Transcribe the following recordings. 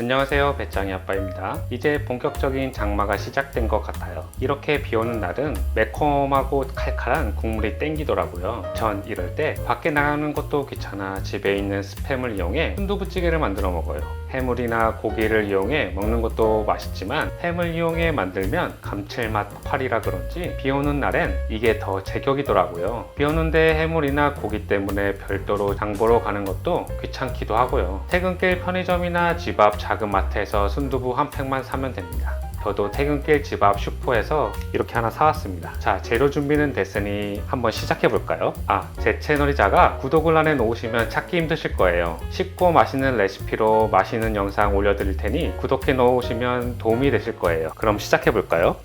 안녕하세요, 배짱이 아빠입니다. 이제 본격적인 장마가 시작된 것 같아요. 이렇게 비 오는 날은 매콤하고 칼칼한 국물이 땡기더라고요. 전 이럴 때 밖에 나가는 것도 귀찮아 집에 있는 스팸을 이용해 순두부찌개를 만들어 먹어요. 해물이나 고기를 이용해 먹는 것도 맛있지만 햄을 이용해 만들면 감칠맛 폭발이라 그런지 비 오는 날엔 이게 더 제격이더라고요. 비 오는데 해물이나 고기 때문에 별도로 장 보러 가는 것도 귀찮기도 하고요. 퇴근길 편의점이나 집 앞 작은 마트에서 순두부 한 팩만 사면 됩니다. 저도 퇴근길 집 앞 슈퍼에서 이렇게 하나 사왔습니다. 자, 재료 준비는 됐으니 한번 시작해 볼까요? 제 채널이자가 구독을 안 해 놓으시면 찾기 힘드실 거예요. 쉽고 맛있는 레시피로 맛있는 영상 올려드릴 테니 구독해 놓으시면 도움이 되실 거예요. 그럼 시작해 볼까요?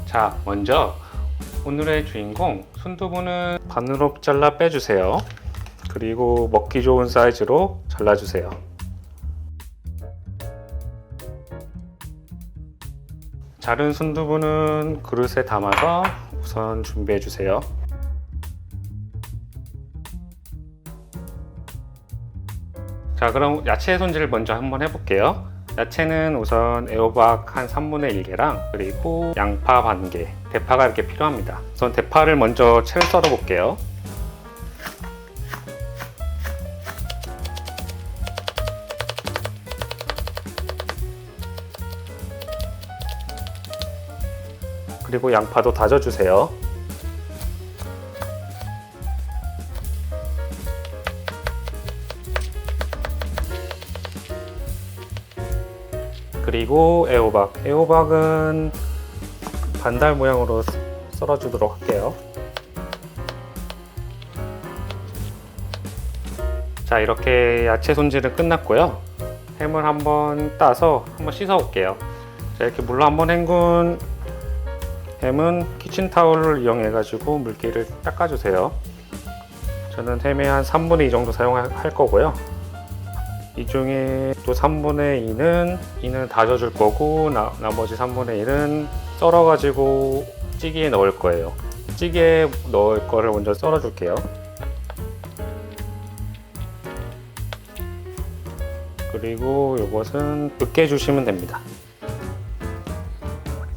자, 먼저 오늘의 주인공 순두부는 반으로 잘라 빼주세요. 그리고 먹기 좋은 사이즈로 잘라주세요. 자른 순두부는 그릇에 담아서 우선 준비해 주세요. 자, 그럼 야채 손질을 먼저 한번 해볼게요. 야채는 우선 애호박 한 3분의 1개랑 그리고 양파 반 개, 대파가 이렇게 필요합니다. 우선 대파를 먼저 채를 썰어 볼게요. 그리고 양파도 다져주세요. 그리고 애호박은 반달 모양으로 썰어주도록 할게요. 자, 이렇게 야채 손질은 끝났고요. 햄을 한번 따서 한번 씻어 볼게요. 자, 이렇게 물로 한번 헹군 햄은 키친타올을 이용해 가지고 물기를 닦아주세요. 저는 햄의 한 3분의 2 정도 사용할 거고요. 이 중에 또 3분의 2는 다져줄 거고 나머지 3분의 1은 썰어 가지고 찌개에 넣을 거예요. 찌개에 넣을 거를 먼저 썰어 줄게요. 그리고 이것은 으깨 주시면 됩니다.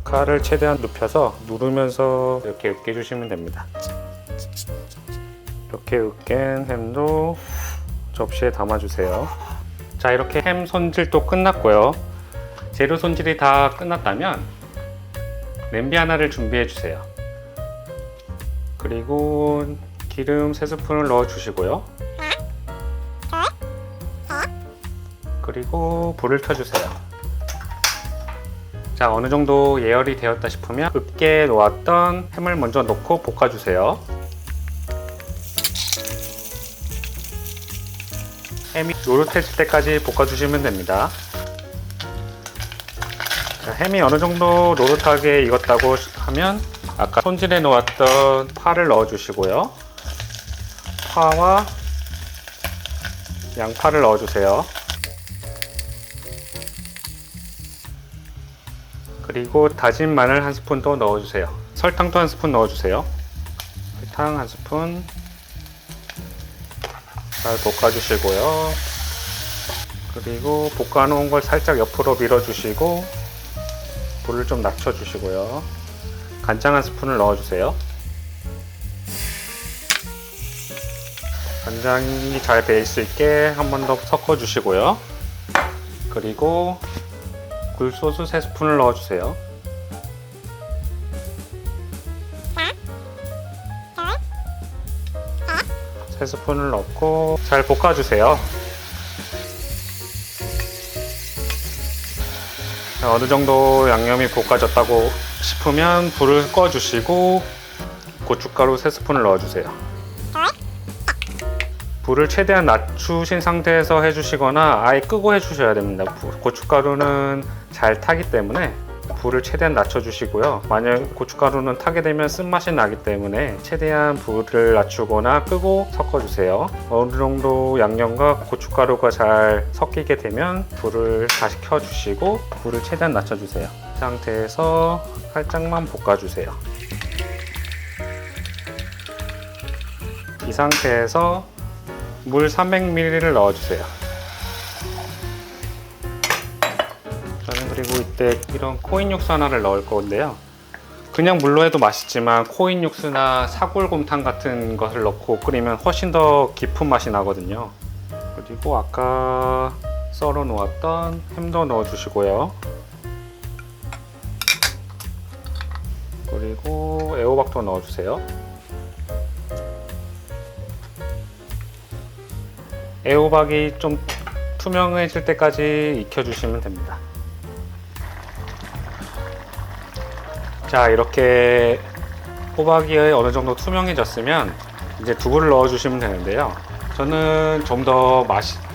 칼을 최대한 눕혀서 누르면서 이렇게 으깨 주시면 됩니다. 이렇게 으깬 햄도 접시에 담아 주세요. 자, 이렇게 햄 손질도 끝났고요. 재료 손질이 다 끝났다면 냄비 하나를 준비해 주세요. 그리고 기름 3스푼을 넣어 주시고요. 그리고 불을 켜 주세요. 자, 어느 정도 예열이 되었다 싶으면 으깨 놓았던 햄을 먼저 넣고 볶아주세요. 햄이 노릇해질 때까지 볶아주시면 됩니다. 자, 햄이 어느 정도 노릇하게 익었다고 하면 아까 손질해 놓았던 파를 넣어주시고요. 파와 양파를 넣어주세요. 그리고 다진 마늘 1스푼 더 넣어주세요. 설탕도 1스푼 넣어주세요. 설탕 1스푼 잘 볶아주시고요. 그리고 볶아놓은 걸 살짝 옆으로 밀어주시고 불을 좀 낮춰주시고요. 간장 1스푼을 넣어주세요. 간장이 잘 배일 수 있게 한 번 더 섞어주시고요. 그리고 굴소스 3스푼을 넣어주세요. 세 스푼을 넣고 잘 볶아주세요. 어느 정도 양념이 볶아졌다고 싶으면 불을 꺼주시고 고춧가루 3스푼을 넣어주세요. 불을 최대한 낮추신 상태에서 해주시거나 아예 끄고 해주셔야 됩니다. 고춧가루는 잘 타기 때문에 불을 최대한 낮춰주시고요. 만약 고춧가루는 타게 되면 쓴맛이 나기 때문에 최대한 불을 낮추거나 끄고 섞어주세요. 어느 정도 양념과 고춧가루가 잘 섞이게 되면 불을 다시 켜주시고 불을 최대한 낮춰주세요. 이 상태에서 살짝만 볶아주세요. 이 상태에서 물 300ml를 넣어주세요. 그리고 이때 이런 코인 육수 하나를 넣을 건데요. 그냥 물로 해도 맛있지만 코인 육수나 사골곰탕 같은 것을 넣고 끓이면 훨씬 더 깊은 맛이 나거든요. 그리고 아까 썰어 놓았던 햄도 넣어 주시고요. 그리고 애호박도 넣어 주세요. 애호박이 좀 투명해질 때까지 익혀주시면 됩니다. 자, 이렇게 호박이 어느 정도 투명해졌으면 이제 두부를 넣어 주시면 되는데요. 저는 좀 더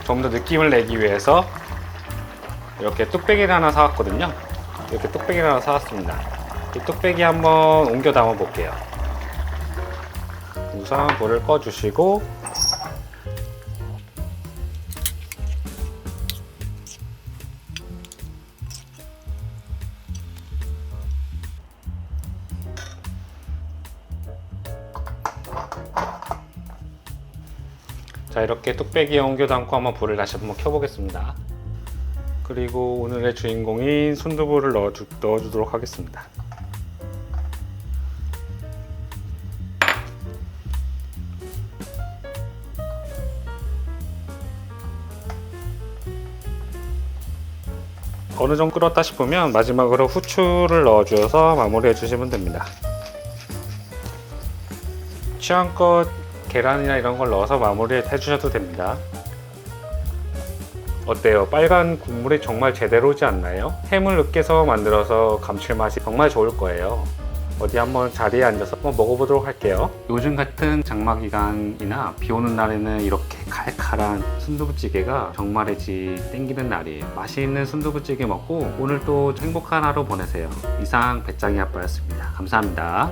느낌을 내기 위해서 이렇게 뚝배기를 하나 사왔거든요. 이렇게 뚝배기를 하나 사왔습니다. 이 뚝배기 한번 옮겨 담아 볼게요. 우선 불을 꺼 주시고 자, 이렇게 뚝배기에 옮겨 담고 한번 불을 다시 한번 켜보겠습니다. 그리고 오늘의 주인공인 순두부를 넣어주도록 하겠습니다. 어느 정도 끓었다 싶으면 마지막으로 후추를 넣어주어서 마무리해 주시면 됩니다. 취향껏 계란이나 이런 걸 넣어서 마무리 해주셔도 됩니다. 어때요? 빨간 국물이 정말 제대로지 않나요? 햄을 으깨서 만들어서 감칠맛이 정말 좋을 거예요. 어디 한번 자리에 앉아서 한번 먹어보도록 할게요. 요즘 같은 장마 기간이나 비 오는 날에는 이렇게 칼칼한 순두부찌개가 정말이지 땡기는 날이에요. 맛있는 순두부찌개 먹고 오늘 또 행복한 하루 보내세요. 이상 배짱이 아빠였습니다. 감사합니다.